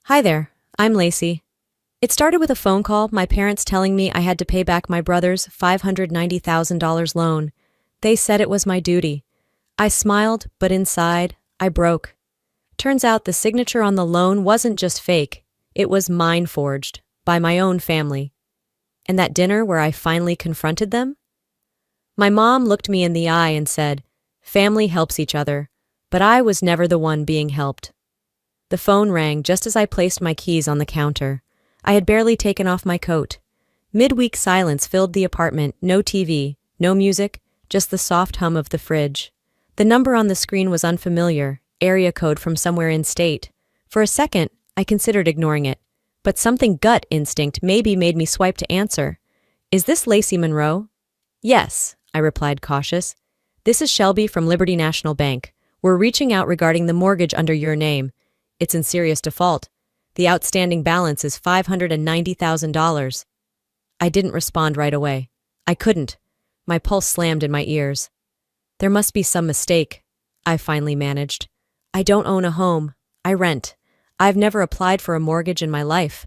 Hi there, I'm Lacey. It started with a phone call, my parents telling me I had to pay back my brother's $590,000 loan. They said it was my duty. I smiled, but inside, I broke. Turns out the signature on the loan wasn't just fake, it was mine forged, by my own family. And that dinner where I finally confronted them? My mom looked me in the eye and said, "Family helps each other," but I was never the one being helped. The phone rang just as I placed my keys on the counter. I had barely taken off my coat. Midweek silence filled the apartment, no TV, no music, just the soft hum of the fridge. The number on the screen was unfamiliar, area code from somewhere in state. For a second, I considered ignoring it, but something gut instinct maybe made me swipe to answer. "Is this Lacey Monroe?" "Yes," I replied cautious. "This is Shelby from Liberty National Bank. We're reaching out regarding the mortgage under your name. It's in serious default. The outstanding balance is $590,000. I didn't respond right away. I couldn't. My pulse slammed in my ears. "There must be some mistake," I finally managed. "I don't own a home. I rent. I've never applied for a mortgage in my life."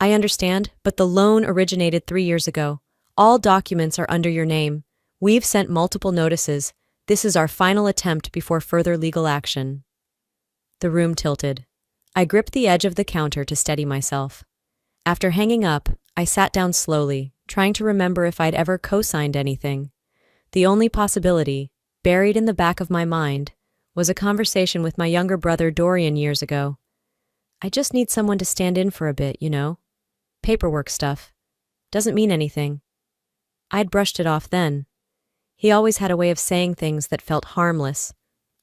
"I understand, but the loan originated 3 years ago. All documents are under your name. We've sent multiple notices. This is our final attempt before further legal action." The room tilted. I gripped the edge of the counter to steady myself. After hanging up, I sat down slowly, trying to remember if I'd ever co-signed anything. The only possibility, buried in the back of my mind, was a conversation with my younger brother Dorian years ago. "I just need someone to stand in for a bit, you know? Paperwork stuff. Doesn't mean anything." I'd brushed it off then. He always had a way of saying things that felt harmless,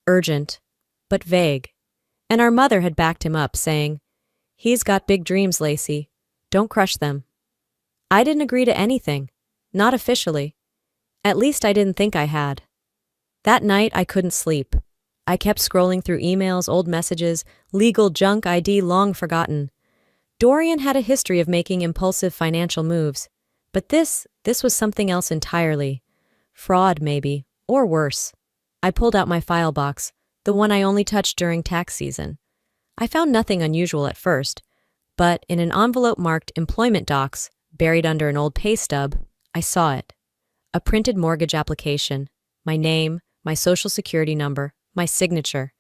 urgent, but vague. And our mother had backed him up, saying, "He's got big dreams, Lacey. Don't crush them." I didn't agree to anything. Not officially. At least I didn't think I had. That night I couldn't sleep. I kept scrolling through emails, old messages, legal junk ID long forgotten. Dorian had a history of making impulsive financial moves. But this was something else entirely. Fraud, maybe, or worse. I pulled out my file box, the one I only touched during tax season. I found nothing unusual at first, but in an envelope marked Employment Docs, buried under an old pay stub, I saw it. A printed mortgage application, my name, my social security number, my signature.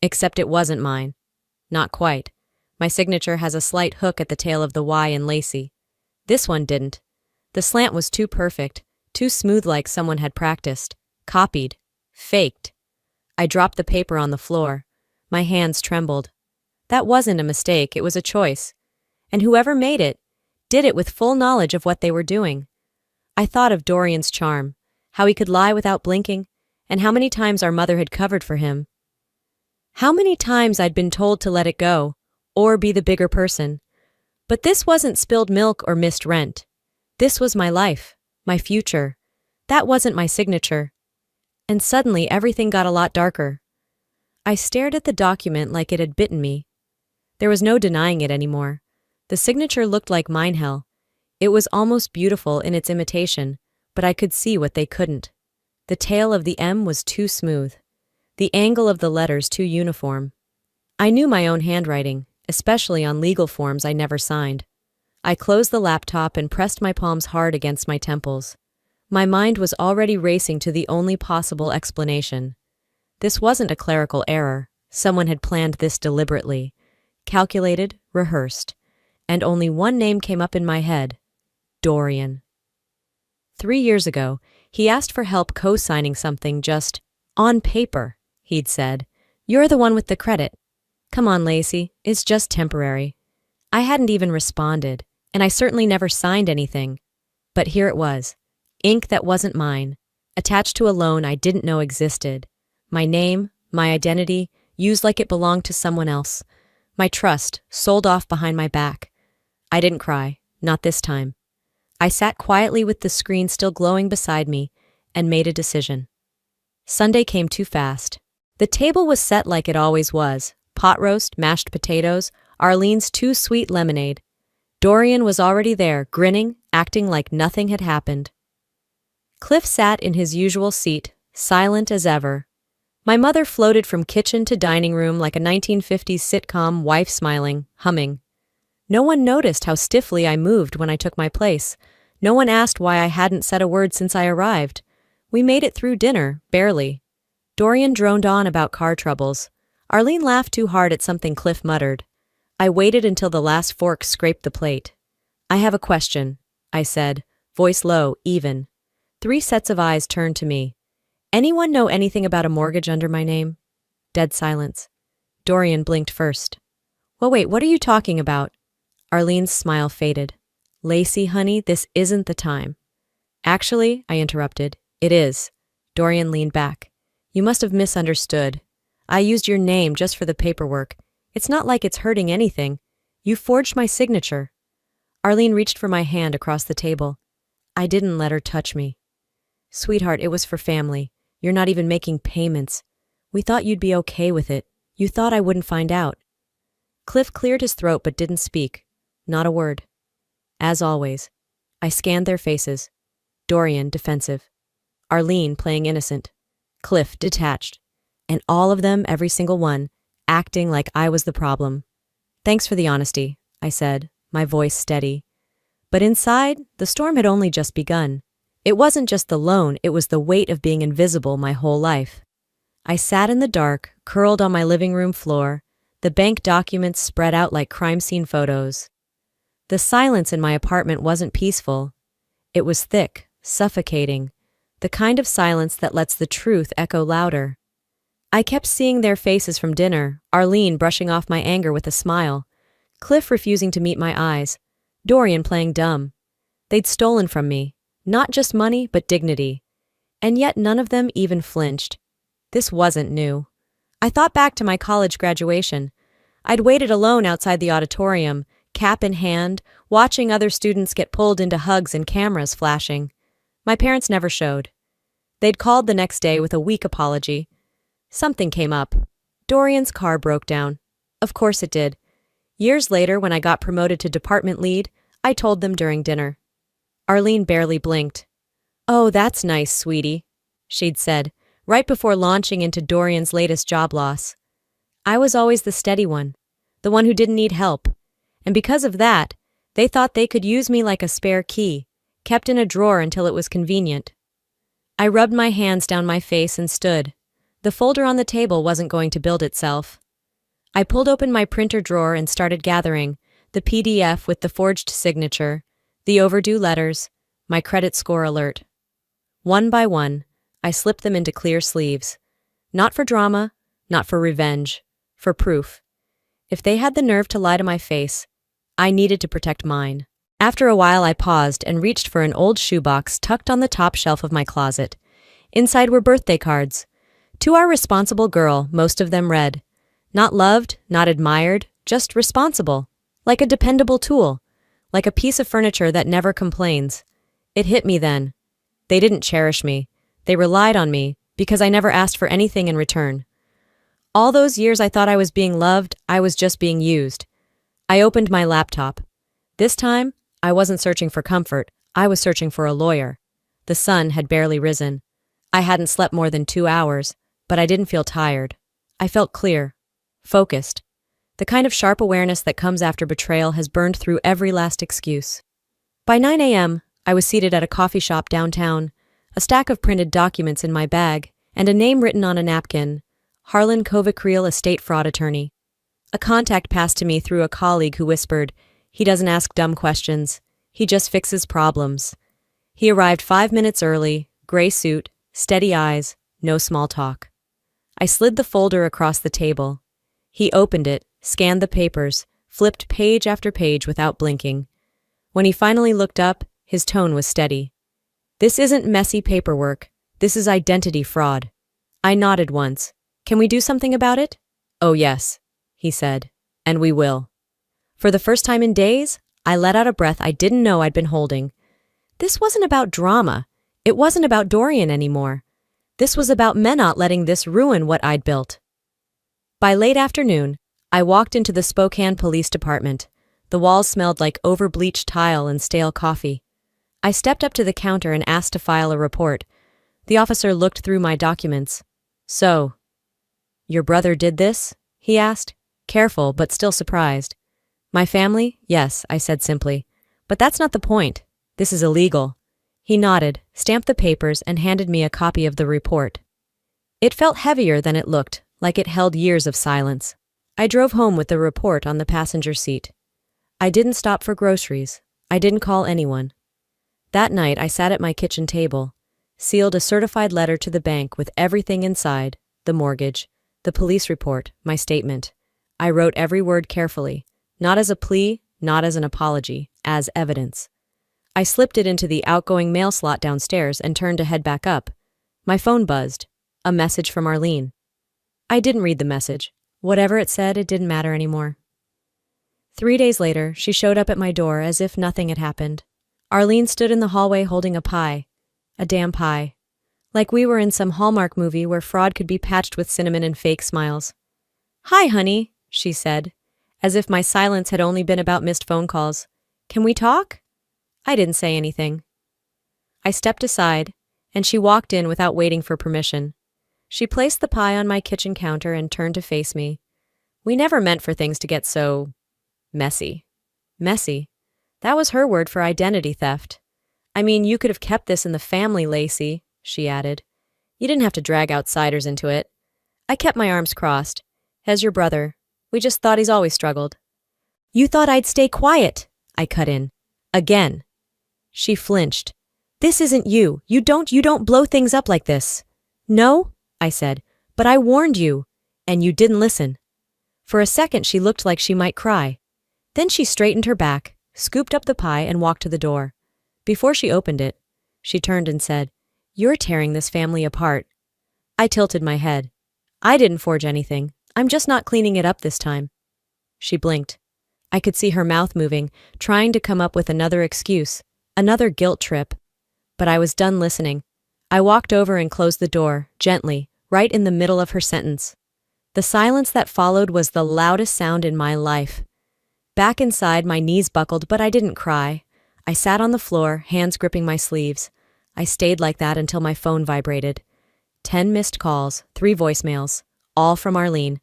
Except it wasn't mine. Not quite. My signature has a slight hook at the tail of the Y in Lacey. This one didn't. The slant was too perfect, too smooth, like someone had practiced, copied, faked. I dropped the paper on the floor. My hands trembled. That wasn't a mistake, it was a choice. And whoever made it, did it with full knowledge of what they were doing. I thought of Dorian's charm, how he could lie without blinking, and how many times our mother had covered for him. How many times I'd been told to let it go, or be the bigger person. But this wasn't spilled milk or missed rent. This was my life, my future. That wasn't my signature. And suddenly everything got a lot darker. I stared at the document like it had bitten me. There was no denying it anymore. The signature looked like mine hell. It was almost beautiful in its imitation, but I could see what they couldn't. The tail of the M was too smooth. The angle of the letters too uniform. I knew my own handwriting, especially on legal forms I never signed. I closed the laptop and pressed my palms hard against my temples. My mind was already racing to the only possible explanation. This wasn't a clerical error. Someone had planned this deliberately. Calculated, rehearsed. And only one name came up in my head. Dorian. 3 years ago, he asked for help co-signing something just on paper, he'd said. "You're the one with the credit. Come on, Lacey, it's just temporary." I hadn't even responded, and I certainly never signed anything. But here it was. Ink that wasn't mine, attached to a loan I didn't know existed. My name, my identity, used like it belonged to someone else. My trust, sold off behind my back. I didn't cry, not this time. I sat quietly with the screen still glowing beside me and made a decision. Sunday came too fast. The table was set like it always was. Pot roast, mashed potatoes, Arlene's too sweet lemonade. Dorian was already there, grinning, acting like nothing had happened. Cliff sat in his usual seat, silent as ever. My mother floated from kitchen to dining room like a 1950s sitcom, wife smiling, humming. No one noticed how stiffly I moved when I took my place. No one asked why I hadn't said a word since I arrived. We made it through dinner, barely. Dorian droned on about car troubles. Arlene laughed too hard at something Cliff muttered. I waited until the last fork scraped the plate. I have a question, I said, voice low, even. 3 sets of eyes turned to me. Anyone know anything about a mortgage under my name? Dead silence. Dorian blinked first. Well, wait, what are you talking about? Arlene's smile faded. Lacey, honey, this isn't the time. Actually, I interrupted, it is. Dorian leaned back. You must have misunderstood. I used your name just for the paperwork. It's not like it's hurting anything. You forged my signature. Arlene reached for my hand across the table. I didn't let her touch me. Sweetheart, it was for family. You're not even making payments. We thought you'd be okay with it. You thought I wouldn't find out. Cliff cleared his throat but didn't speak. Not a word. As always, I scanned their faces. Dorian, defensive. Arlene, playing innocent. Cliff, detached. And all of them, every single one, acting like I was the problem. Thanks for the honesty, I said, my voice steady. But inside, the storm had only just begun. It wasn't just the loan, it was the weight of being invisible my whole life. I sat in the dark, curled on my living room floor, the bank documents spread out like crime scene photos. The silence in my apartment wasn't peaceful. It was thick, suffocating, the kind of silence that lets the truth echo louder. I kept seeing their faces from dinner, Arlene brushing off my anger with a smile, Cliff refusing to meet my eyes, Dorian playing dumb. They'd stolen from me, not just money, but dignity. And yet none of them even flinched. This wasn't new. I thought back to my college graduation. I'd waited alone outside the auditorium, cap in hand, watching other students get pulled into hugs and cameras flashing. My parents never showed. They'd called the next day with a weak apology. Something came up. Dorian's car broke down. Of course it did. Years later, when I got promoted to department lead, I told them during dinner. Arlene barely blinked. Oh, that's nice, sweetie, she'd said, right before launching into Dorian's latest job loss. I was always the steady one, the one who didn't need help. And because of that, they thought they could use me like a spare key, kept in a drawer until it was convenient. I rubbed my hands down my face and stood. The folder on the table wasn't going to build itself. I pulled open my printer drawer and started gathering the PDF with the forged signature, the overdue letters, my credit score alert. One by one, I slipped them into clear sleeves. Not for drama, not for revenge, for proof. If they had the nerve to lie to my face, I needed to protect mine. After a while, I paused and reached for an old shoebox tucked on the top shelf of my closet. Inside were birthday cards. To our responsible girl, most of them read. Not loved, not admired, just responsible. Like a dependable tool. Like a piece of furniture that never complains. It hit me then. They didn't cherish me. They relied on me because I never asked for anything in return. All those years I thought I was being loved, I was just being used. I opened my laptop. This time, I wasn't searching for comfort. I was searching for a lawyer. The sun had barely risen. I hadn't slept more than 2 hours, but I didn't feel tired. I felt clear. Focused. The kind of sharp awareness that comes after betrayal has burned through every last excuse. By 9 a.m., I was seated at a coffee shop downtown, a stack of printed documents in my bag, and a name written on a napkin, Harlan Kovac-Creel, estate fraud attorney. A contact passed to me through a colleague who whispered, he doesn't ask dumb questions, he just fixes problems. He arrived 5 minutes early, gray suit, steady eyes, no small talk. I slid the folder across the table. He opened it, scanned the papers, flipped page after page without blinking. When he finally looked up, his tone was steady. This isn't messy paperwork. This is identity fraud. I nodded once. Can we do something about it? Oh yes, he said, and we will. For the first time in days, I let out a breath I didn't know I'd been holding. This wasn't about drama. It wasn't about Dorian anymore. This was about men not letting this ruin what I'd built. By late afternoon, I walked into the Spokane Police Department. The walls smelled like over-bleached tile and stale coffee. I stepped up to the counter and asked to file a report. The officer looked through my documents. So, your brother did this? He asked, careful but still surprised. My family? Yes, I said simply. But that's not the point. This is illegal. He nodded, stamped the papers, and handed me a copy of the report. It felt heavier than it looked, like it held years of silence. I drove home with the report on the passenger seat. I didn't stop for groceries. I didn't call anyone. That night, I sat at my kitchen table, sealed a certified letter to the bank with everything inside, the mortgage, the police report, my statement. I wrote every word carefully, not as a plea, not as an apology, as evidence. I slipped it into the outgoing mail slot downstairs and turned to head back up. My phone buzzed. A message from Arlene. I didn't read the message. Whatever it said, it didn't matter anymore. 3 days later, she showed up at my door as if nothing had happened. Arlene stood in the hallway holding a pie. A damn pie. Like we were in some Hallmark movie where fraud could be patched with cinnamon and fake smiles. "Hi, honey," she said, as if my silence had only been about missed phone calls. "Can we talk?" I didn't say anything. I stepped aside, and she walked in without waiting for permission. She placed the pie on my kitchen counter and turned to face me. We never meant for things to get so messy. Messy. That was her word for identity theft. "I mean, you could have kept this in the family, Lacey," she added. "You didn't have to drag outsiders into it." I kept my arms crossed. "As your brother. We just thought he's always struggled." "You thought I'd stay quiet," I cut in. Again. She flinched. "This isn't you. You don't blow things up like this." "No," I said, "but I warned you, and you didn't listen." For a second she looked like she might cry. Then she straightened her back, scooped up the pie, and walked to the door. Before she opened it, she turned and said, "You're tearing this family apart." I tilted my head. "I didn't forge anything. I'm just not cleaning it up this time." She blinked. I could see her mouth moving, trying to come up with another excuse, another guilt trip. But I was done listening. I walked over and closed the door, gently, right in the middle of her sentence. The silence that followed was the loudest sound in my life. Back inside, my knees buckled, but I didn't cry. I sat on the floor, hands gripping my sleeves. I stayed like that until my phone vibrated. 10 missed calls, 3 voicemails, all from Arlene,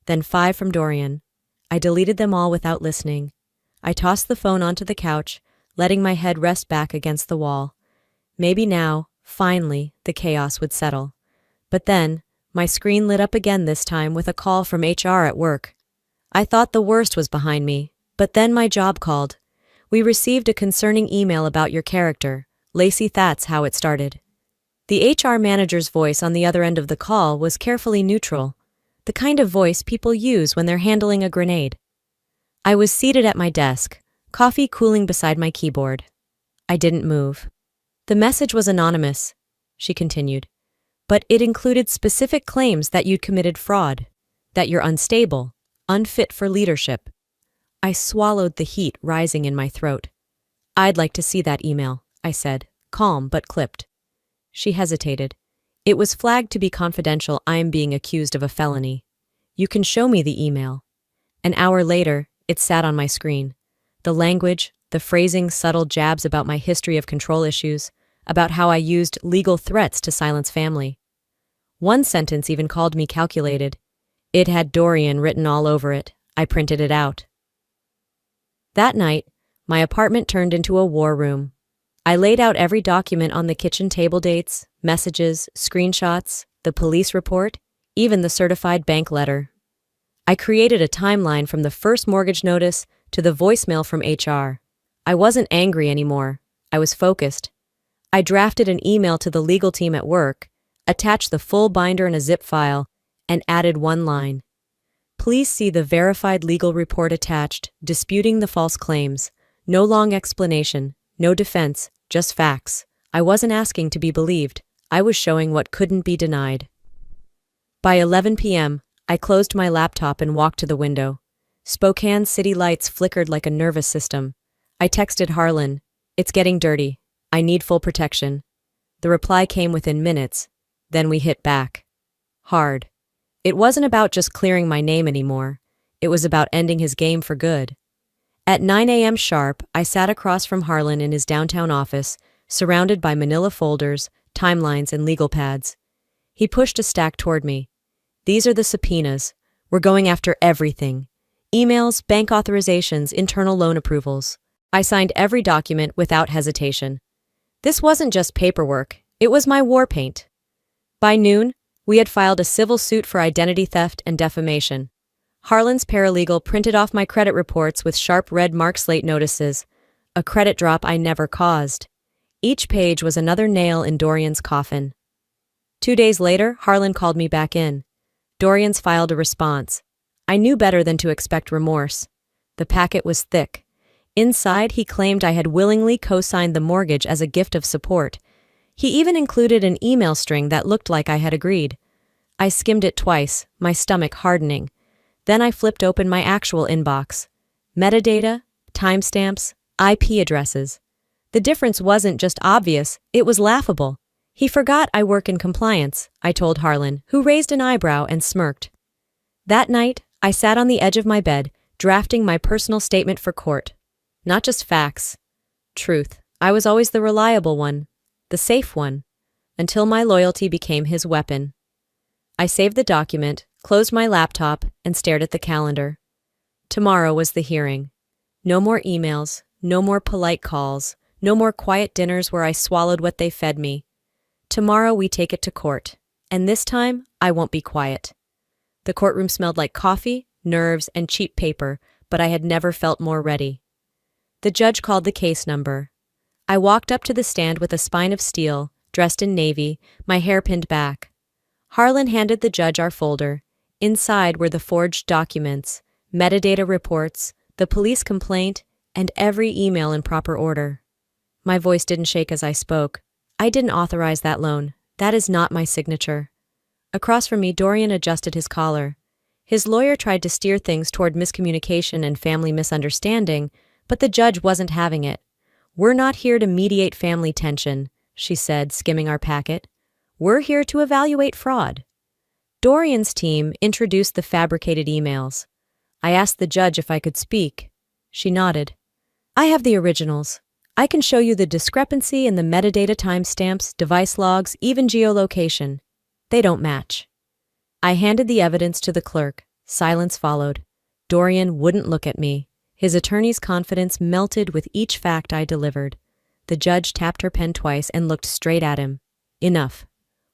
then 5 from Dorian. I deleted them all without listening. I tossed the phone onto the couch, letting my head rest back against the wall. Maybe now, finally, the chaos would settle. But then, my screen lit up again, this time with a call from HR at work. I thought the worst was behind me, but then my job called. "We received a concerning email about your character, Lacey." That's how it started. The HR manager's voice on the other end of the call was carefully neutral, the kind of voice people use when they're handling a grenade. I was seated at my desk, coffee cooling beside my keyboard. I didn't move. "The message was anonymous," she continued, "but it included specific claims that you'd committed fraud, that you're unstable, unfit for leadership." I swallowed the heat rising in my throat. "I'd like to see that email," I said, calm but clipped. She hesitated. "It was flagged to be confidential. I am being accused of a felony. You can show me the email." An hour later, it sat on my screen. The language, the phrasing, subtle jabs about my history of control issues, about how I used legal threats to silence family. One sentence even called me calculated. It had Dorian written all over it. I printed it out. That night, my apartment turned into a war room. I laid out every document on the kitchen table: dates, messages, screenshots, the police report, even the certified bank letter. I created a timeline from the first mortgage notice to the voicemail from HR. I wasn't angry anymore. I was focused. I drafted an email to the legal team at work, attached the full binder in a zip file, and added one line. "Please see the verified legal report attached, disputing the false claims. No long explanation, no defense, just facts." I wasn't asking to be believed. I was showing what couldn't be denied. By 11 p.m., I closed my laptop and walked to the window. Spokane's city lights flickered like a nervous system. I texted Harlan, "It's getting dirty. I need full protection." The reply came within minutes. Then we hit back. Hard. It wasn't about just clearing my name anymore. It was about ending his game for good. At 9 a.m. sharp, I sat across from Harlan in his downtown office, surrounded by manila folders, timelines, and legal pads. He pushed a stack toward me. "These are the subpoenas. We're going after everything. Emails, bank authorizations, internal loan approvals. I signed every document without hesitation. This wasn't just paperwork, it was my war paint. By noon, we had filed a civil suit for identity theft and defamation. Harlan's paralegal printed off my credit reports with sharp red mark slate notices, a credit drop I never caused. Each page was another nail in Dorian's coffin. 2 days later, Harlan called me back in. Dorian's filed a response. I knew better than to expect remorse. The packet was thick. Inside, he claimed I had willingly co-signed the mortgage as a gift of support. He even included an email string that looked like I had agreed. I skimmed it twice, my stomach hardening. Then I flipped open my actual inbox. Metadata, timestamps, IP addresses. The difference wasn't just obvious, it was laughable. He forgot I work in compliance, I told Harlan, who raised an eyebrow and smirked. That night, I sat on the edge of my bed, drafting my personal statement for court. Not just facts. Truth. I was always the reliable one, the safe one, until my loyalty became his weapon. I saved the document, closed my laptop, and stared at the calendar. Tomorrow was the hearing. No more emails, no more polite calls, no more quiet dinners where I swallowed what they fed me. Tomorrow we take it to court, and this time I won't be quiet. The courtroom smelled like coffee, nerves, and cheap paper, but I had never felt more ready. The judge called the case number. I walked up to the stand with a spine of steel, dressed in navy, my hair pinned back. Harlan handed the judge our folder. Inside were the forged documents, metadata reports, the police complaint, and every email in proper order. My voice didn't shake as I spoke. I didn't authorize that loan. That is not my signature. Across from me, Dorian adjusted his collar. His lawyer tried to steer things toward miscommunication and family misunderstanding, but the judge wasn't having it. We're not here to mediate family tension, she said, skimming our packet. We're here to evaluate fraud. Dorian's team introduced the fabricated emails. I asked the judge if I could speak. She nodded. I have the originals. I can show you the discrepancy in the metadata timestamps, device logs, even geolocation. They don't match. I handed the evidence to the clerk. Silence followed. Dorian wouldn't look at me. His attorney's confidence melted with each fact I delivered. The judge tapped her pen twice and looked straight at him. Enough.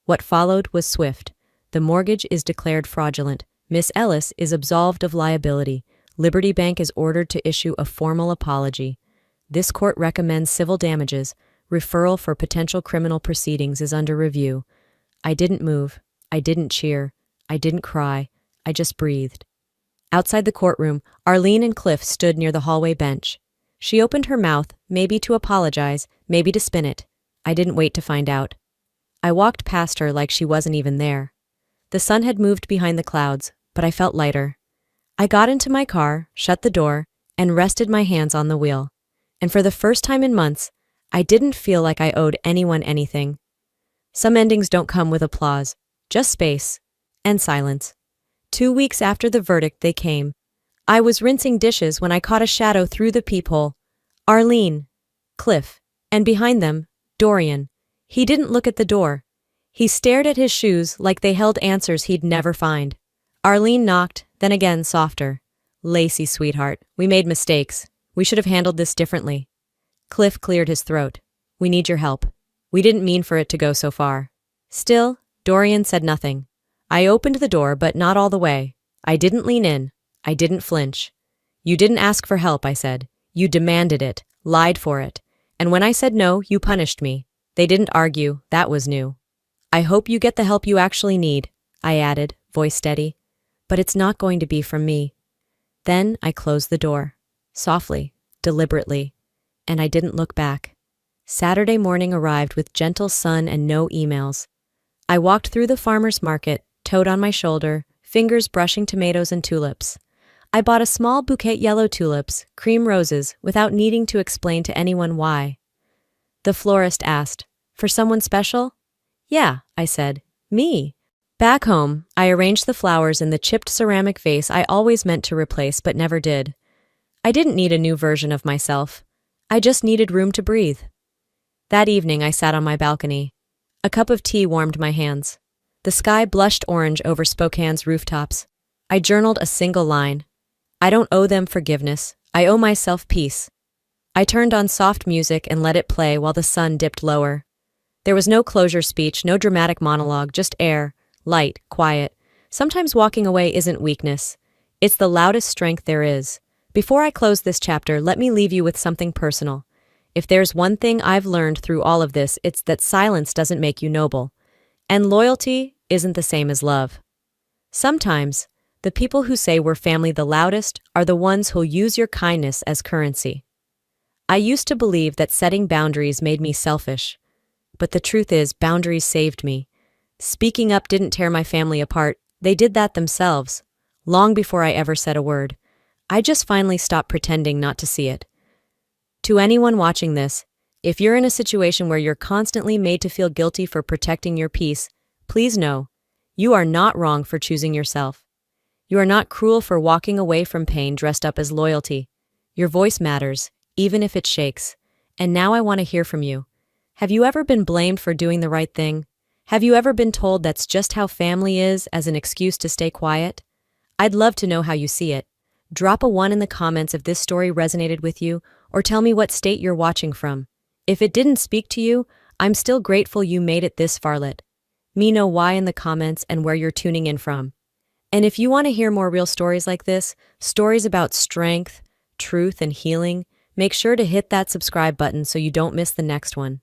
What followed was swift. The mortgage is declared fraudulent. Miss Ellis is absolved of liability. Liberty Bank is ordered to issue a formal apology. This court recommends civil damages. Referral for potential criminal proceedings is under review. I didn't move. I didn't cheer. I didn't cry. I just breathed. Outside the courtroom, Arlene and Cliff stood near the hallway bench. She opened her mouth, maybe to apologize, maybe to spin it. I didn't wait to find out. I walked past her like she wasn't even there. The sun had moved behind the clouds, but I felt lighter. I got into my car, shut the door, and rested my hands on the wheel. And for the first time in months, I didn't feel like I owed anyone anything. Some endings don't come with applause, just space and silence. 2 weeks after the verdict, they came. I was rinsing dishes when I caught a shadow through the peephole. Arlene, Cliff, and behind them, Dorian. He didn't look at the door. He stared at his shoes like they held answers he'd never find. Arlene knocked, then again softer. Lacey, sweetheart, we made mistakes. We should have handled this differently. Cliff cleared his throat. We need your help. We didn't mean for it to go so far. Still, Dorian said nothing. I opened the door, but not all the way. I didn't lean in. I didn't flinch. You didn't ask for help, I said. You demanded it, lied for it. And when I said no, you punished me. They didn't argue. That was new. I hope you get the help you actually need, I added, voice steady. But it's not going to be from me. Then I closed the door. Softly, deliberately. And I didn't look back. Saturday morning arrived with gentle sun and no emails. I walked through the farmer's market, toad on my shoulder, fingers brushing tomatoes and tulips. I bought a small bouquet yellow tulips, cream roses, without needing to explain to anyone why. The florist asked, "For someone special?" "Yeah," I said. "Me." Back home, I arranged the flowers in the chipped ceramic vase I always meant to replace but never did. I didn't need a new version of myself. I just needed room to breathe. That evening, I sat on my balcony. A cup of tea warmed my hands. The sky blushed orange over Spokane's rooftops. I journaled a single line. I don't owe them forgiveness. I owe myself peace. I turned on soft music and let it play while the sun dipped lower. There was no closure speech, no dramatic monologue, just air, light, quiet. Sometimes walking away isn't weakness. It's the loudest strength there is. Before I close this chapter, let me leave you with something personal. If there's one thing I've learned through all of this, it's that silence doesn't make you noble. And loyalty isn't the same as love. Sometimes, the people who say we're family the loudest are the ones who'll use your kindness as currency. I used to believe that setting boundaries made me selfish. But the truth is, boundaries saved me. Speaking up didn't tear my family apart. They did that themselves, long before I ever said a word. I just finally stopped pretending not to see it. To anyone watching this, if you're in a situation where you're constantly made to feel guilty for protecting your peace, please know, you are not wrong for choosing yourself. You are not cruel for walking away from pain dressed up as loyalty. Your voice matters, even if it shakes. And now I want to hear from you. Have you ever been blamed for doing the right thing? Have you ever been told that's just how family is as an excuse to stay quiet? I'd love to know how you see it. Drop a 1 in the comments if this story resonated with you, or tell me what state you're watching from. If it didn't speak to you, I'm still grateful you made it this far. Let me know why in the comments and where you're tuning in from. And if you want to hear more real stories like this, stories about strength, truth, and healing, make sure to hit that subscribe button so you don't miss the next one.